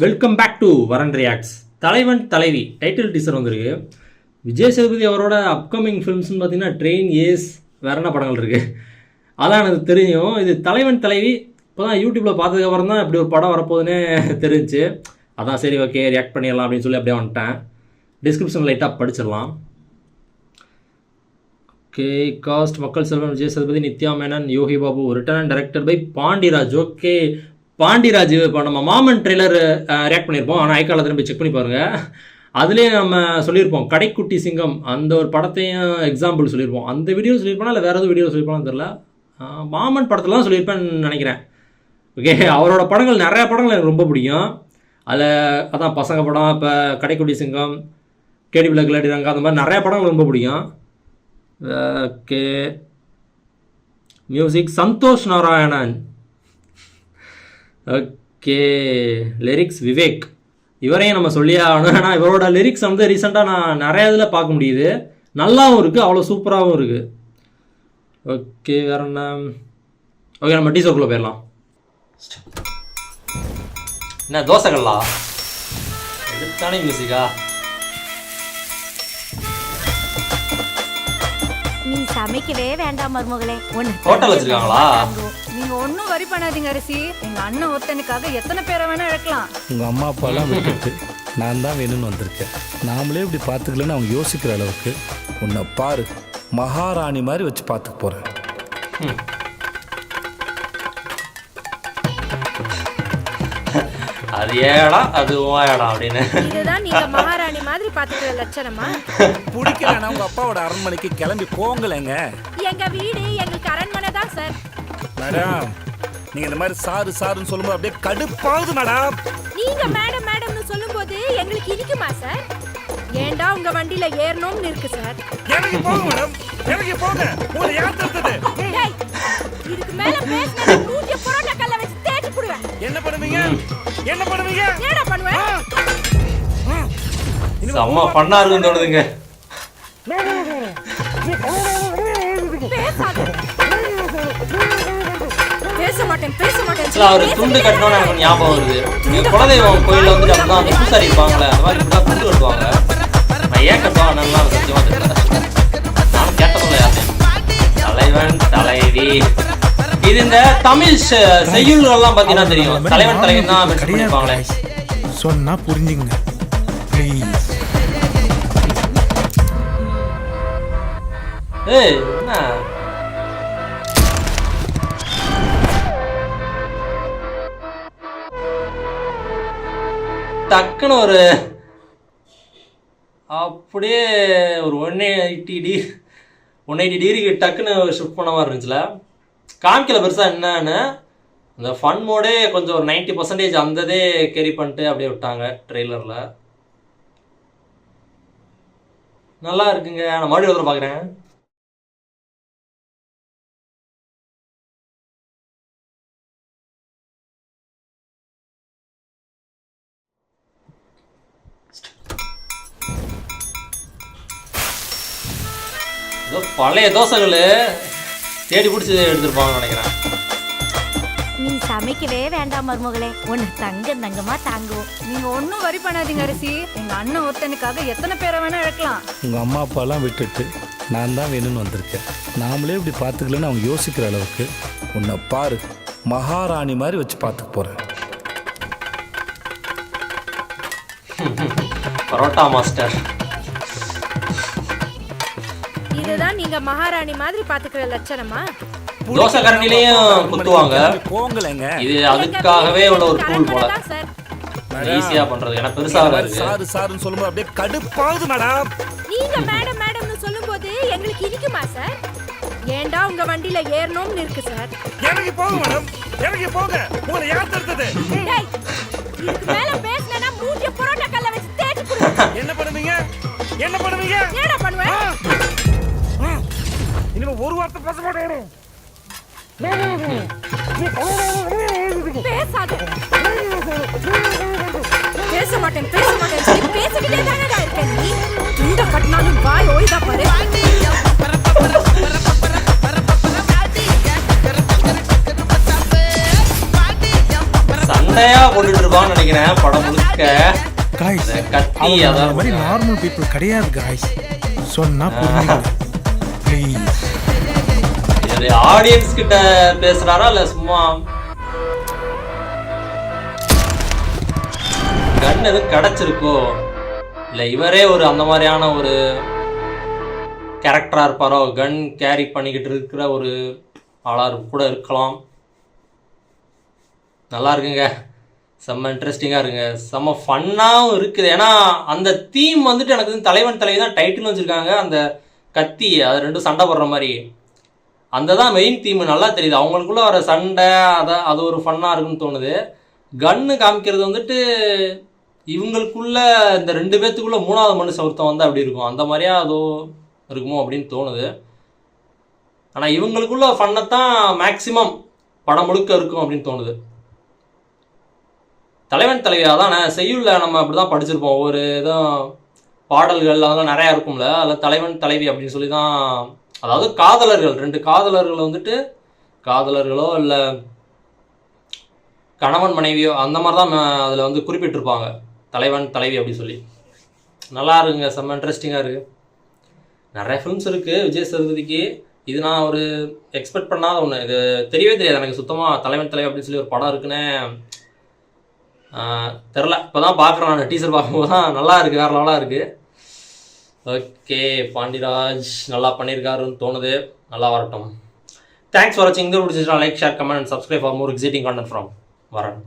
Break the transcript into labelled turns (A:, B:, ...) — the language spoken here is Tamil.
A: வெல்கம் பேக் டு வரன் ரியாக்ட்ஸ். தலைவன் தலைவி டைட்டில் டீசர் வந்திருக்கு. விஜய் சேதுபதி அவரோட அப்கமிங் ஃபிலிம்ஸ்னு பார்த்தீங்கன்னா ட்ரெயின், ஏஸ், வேற என்ன படங்கள் இருக்குது அதான் எனக்கு தெரியும். இது தலைவன் தலைவி இப்போ தான் யூடியூப்பில் பார்த்ததுக்கப்புறம் தான் இப்படி ஒரு படம் வரப்போகுதுன்னே தெரிஞ்சு, அதான் சரி ஓகே ரியாக்ட் பண்ணிடலாம் அப்படின்னு சொல்லி அப்படியே வந்துட்டேன். டிஸ்கிரிப்ஷன் லைட்டாக படிச்சிடலாம். Okay, cast Makkal Selvan, Vijay Sethupathi, Nithya Menen, Yogi Babu, written and directed by Pandiraj. Okay, Pandiraj இப்போ நம்ம மாமன் ட்ரெய்லர் ரியாக்ட் பண்ணியிருப்போம், ஆனால் ஐக்கால திரும்பி செக் பண்ணி பாருங்கள். அதுலேயே நம்ம சொல்லியிருப்போம் கடைக்குட்டி சிங்கம் அந்த ஒரு படத்தையும் எக்ஸாம்பிள் சொல்லியிருப்போம். அந்த வீடியோ சொல்லியிருப்போனா இல்லை வேறு எதுவும் வீடியோ சொல்லியிருப்பான்னு தெரில. மாமன் படத்தில் தான் சொல்லியிருப்பேன்னு நினைக்கிறேன். ஓகே, அவரோட படங்கள் நிறையா படங்கள் எனக்கு ரொம்ப பிடிக்கும். அதில் அதான் பசங்க படம், இப்போ கடைக்குட்டி சிங்கம், கேடிபியில் கிளாடிறாங்க, அந்த மாதிரி நிறையா படங்கள் ரொம்ப பிடிக்கும். Okay, music Santhosh Narayanan. Okay, lyrics Vivek. இவரையும் நம்ம சொல்லியே ஆகணும். ஆனால் இவரோட லிரிக்ஸ் வந்து ரீசெண்டாக நான் நிறையா இதில் பார்க்க முடியுது. நல்லாவும் இருக்குது, அவ்வளோ சூப்பராகவும் இருக்குது. ஓகே, வேறு என்ன? ஓகே, நம்ம டீசர்க்குள்ளே போயிடலாம். என்ன தோசைகள்லா எடுத்தானே மியூசிக்கா?
B: நீ சமைக்கவே வேண்டாம் மருமகளே.
A: ஹோட்டல் வச்சிருக்காங்களா?
C: நீங்க ஒன்னும் வரி பண்ணாதீங்க அரிசி. எங்க அண்ணன் ஒருத்தனுக்காக எத்தனை பேரை வேணா இழக்கலாம்.
D: உங்க அம்மா அப்பாலாம் விட்டுட்டு நான் தான் வேணும்னு வந்திருக்கேன். நாமளே இப்படி பார்த்துக்கலன்னு அவங்க யோசிக்கிற அளவுக்கு உன்னை பாரு மகாராணி மாதிரி வச்சு பார்த்துக்க போறேன்.
A: அது ஏடா அது ஓடா அப்படின்னு.
C: இதுதான் நீங்க மகாராணி மாதிரி பாத்துக்கிற லட்சணமா?
D: பிடிக்கலன்னா உங்க அப்பாவோட அரண்மனைக்கு கிளம்பி போங்களேங்க.
C: எங்க வீடு எங்களுக்கு அரண்மனை தான் சார்.
D: மேடம், நீங்க இந்த மாதிரி சாரு சாருன்னு சொல்லும்போது அப்படியே கடுப்பாகுது மேடம்.
C: நீங்க மேடம் மேடம்னு சொல்லும்போது எங்களுக்கு இனிக்குமா சார்? ஏண்டா உங்க வண்டியில ஏறணும்னு இருக்கு சார்.
D: எனக்கு போங்க மேடம், எனக்கு போங்க. உங்களை யார் தடுத்தது?
C: டேய், இதுக்கு மேல பேசினா மூஞ்சிய புரோட்டா கல்ல வச்சு தேய்ச்சு புடுவேன்.
D: என்ன பண்ணுவீங்க? என்ன பண்ணுவீங்க?
C: என்னடா பண்ணுவேன்?
A: செம்ம ஃபன்னா இருக்குன்னு தோணுதுங்க.
C: பேச மாட்டேன் பேச மாட்டேன்.
A: அவர் துண்டு கட்டணும்னு எனக்கு ஞாபகம் வருது. நீங்க குலதெய்வம் கோயிலில் வந்து அப்படிதான் அந்த பூசாரி இருப்பாங்களே, அந்த மாதிரி இப்படிதான் துண்டு கட்டுவாங்க. நான் ஏன் கட்டுவாங்கன்னு சத்தியமா தெரியல. நானும் கேட்டதில்ல யாருமே. தலைவன் தலைவி இது இந்த தமிழ் செய்யுள்கள்லாம் பார்த்தீங்கன்னா தெரியும். தலைவன் தலைவன் தான் மென்ஷன் பண்ணிருப்பாங்களே.
E: சொன்னா புரிஞ்சுங்க ப்ளீஸ்.
A: ஏய் என்ன டக்குன்னு ஒரு அப்படியே ஒரு 180 டிகிரிக்கு டக்குன்னு ஷிஃப்ட் பண்ண மாதிரி இருந்துச்சுல. காமிக்கல பெருசாக என்னன்னு. அந்த ஃபன் மோடே கொஞ்சம் ஒரு 90% அந்ததே கேரி பண்ணிட்டு அப்படியே விட்டாங்க ட்ரெய்லரில். நல்லா இருக்குங்க. நான் மறுபடியும் ஒருத்தர் பார்க்குறேன். பழைய தோசைகள் தேடி பிடிச்சி எடுத்துருப்பாங்கன்னு நினைக்கிறேன்.
B: நீ சமைக்கவே வேண்டாம் மருமகளே. ஒன்னு தங்கமா தாங்குவோம்.
C: நீங்க ஒன்னும் வரி பண்ணாதீங்க அரிசி. எங்க அண்ணன் ஒருத்தனுக்காக எத்தனை பேரை வேணா இழக்கலாம்.
D: உங்க அம்மா அப்பாலாம் விட்டுட்டு நான் தான் வேணும்னு வந்திருக்கேன். நாமளே இப்படி பார்த்துக்கலன்னு அவங்க யோசிக்கிற அளவுக்கு உன்னை பாரு மகாராணி மாதிரி வச்சு பார்த்துக்க போறேன்.
A: பரோட்டா மாஸ்டர்.
C: இதுதான் நீங்க மகாராணி மாதிரி பாத்துக்கிற லட்சணமா?
A: தோசை கரண்டிலையும் குத்துவாங்க.
D: போங்களேங்க.
A: இது அதுக்காகவே உள்ள ஒரு டூல் போல. ஈஸியா பண்றது. ஏன்னா பெருசா இருக்கு.
D: சாரு சாருன்னு சொல்லும்போது அப்படியே கடுப்பாகுது மேடம்.
C: நீங்க மேடம் மேடம்னு சொல்லும்போது எங்களுக்கு இனிக்குமா சார்? ஏண்டா உங்க வண்டியில ஏறணும்னு இருக்கு சார்.
D: எனக்கு போங்க மேடம், எனக்கு போங்க. உங்களை யார் தடுத்தது?
C: டேய், இதுக்கு மேல பேசினா மூஞ்சிய புரோட்டா கல்ல வச்சு தேய்ச்சு புடுவேன்.
D: என்ன பண்ணுவீங்க? என்ன பண்ணுவீங்க?
C: என்னடா பண்ணுவேன்?
D: இனிமே ஒரு வார்த்தை பேச மாட்டேன்.
C: பேசாத. பேச மாட்டேன் பேச மாட்டேன். சரி பேசிக்கிட்டே தானடா இருக்க நீ. துண்ட கட்டினாலும் வாய் ஓய்தா பாரு.
A: சண்டையா போட்டுட்டு இருப்பான்னு நினைக்கிறேன். நினைக்கிறேன் படம் முழுக்க.
E: காய்ஸ்
A: இந்த கத்தி
E: அவங்க அந்த
A: அதான்
E: மாதிரி நார்மல் பீப்புள் கிடையாது காய்ஸ். சொன்னா புரிஞ்சுங்க ப்ளீஸ்.
A: ஆடியன்ஸ் கிட்ட பேசுறாரா இல்ல சும்மா கன் எதுவும் கிடைச்சிருக்கோ இல்ல இவரே ஒரு அந்த மாதிரியான ஒரு கேரக்டரா இருப்பாரோ, கன் கேரி பண்ணிக்கிட்டு இருக்கிற ஒரு ஆளா கூட இருக்கலாம். நல்லா இருக்குங்க, செம்ம இன்ட்ரெஸ்டிங்காக இருக்குங்க, செம்ம ஃபன்னாகவும் இருக்குது. ஏன்னா அந்த தீம் வந்துட்டு எனக்கு வந்து தலைவன் தலைவி தான் டைட்டில் வச்சுருக்காங்க. அந்த கத்தி அது ரெண்டும் சண்டை போடுற மாதிரி அந்த தான் மெயின் தீம் நல்லா தெரியுது. அவங்களுக்குள்ள வர சண்டை அது ஒரு ஃபன்னாக இருக்குன்னு தோணுது. கன்னு காமிக்கிறது வந்துட்டு இவங்களுக்குள்ள இந்த 2 பேர்த்துக்குள்ள 3வது மனுஷன் ஒருத்தன் வந்து அப்படி இருக்கும், அந்த மாதிரியா அதோ இருக்குமோ அப்படின்னு தோணுது. ஆனால் இவங்களுக்குள்ள ஃபன்னை தான் மேக்சிமம் படம் முழுக்க இருக்கும் அப்படின்னு தோணுது. தலைவன் தலைவி அதானே செய்யுள்ள நம்ம அப்படி தான் படிச்சிருப்போம். ஒவ்வொரு இதுவும் பாடல்கள் அதெல்லாம் நிறையா இருக்கும்ல, அதில் தலைவன் தலைவி அப்படின்னு சொல்லி தான், அதாவது காதலர்கள் 2 காதலர்கள் வந்துட்டு காதலர்களோ இல்லை கணவன் மனைவியோ அந்த மாதிரி தான் அதில் வந்து குறிப்பிட்டிருப்பாங்க தலைவன் தலைவி அப்படி சொல்லி. நல்லா இருக்குங்க, செம்ம இன்ட்ரெஸ்டிங்காக இருக்குது. நிறைய ஃபிலிம்ஸ் இருக்குது விஜய் சேதுபதிக்கு. இது நான் ஒரு எக்ஸ்பெக்ட் பண்ணாத ஒன்று, இது தெரியவே தெரியாது எனக்கு சுத்தமாக. தலைவன் தலைவி அப்படின்னு சொல்லி ஒரு படம் இருக்குன்னு தெரில, இப்போ தான் பார்க்குறேன் நான். டீசர் பார்க்கும்போது தான் நல்லா இருக்குது, வேறு லெவலாக இருக்குது. ஓகே, பாண்டிராஜ் நல்லா பண்ணியிருக்காருன்னு தோணுது, நல்லா வரட்டும். தேங்க்ஸ் ஃபார் வாட்சிங். இந்த பிடிச்சிருந்தா like, share, comment and subscribe for more exciting content from வரன்.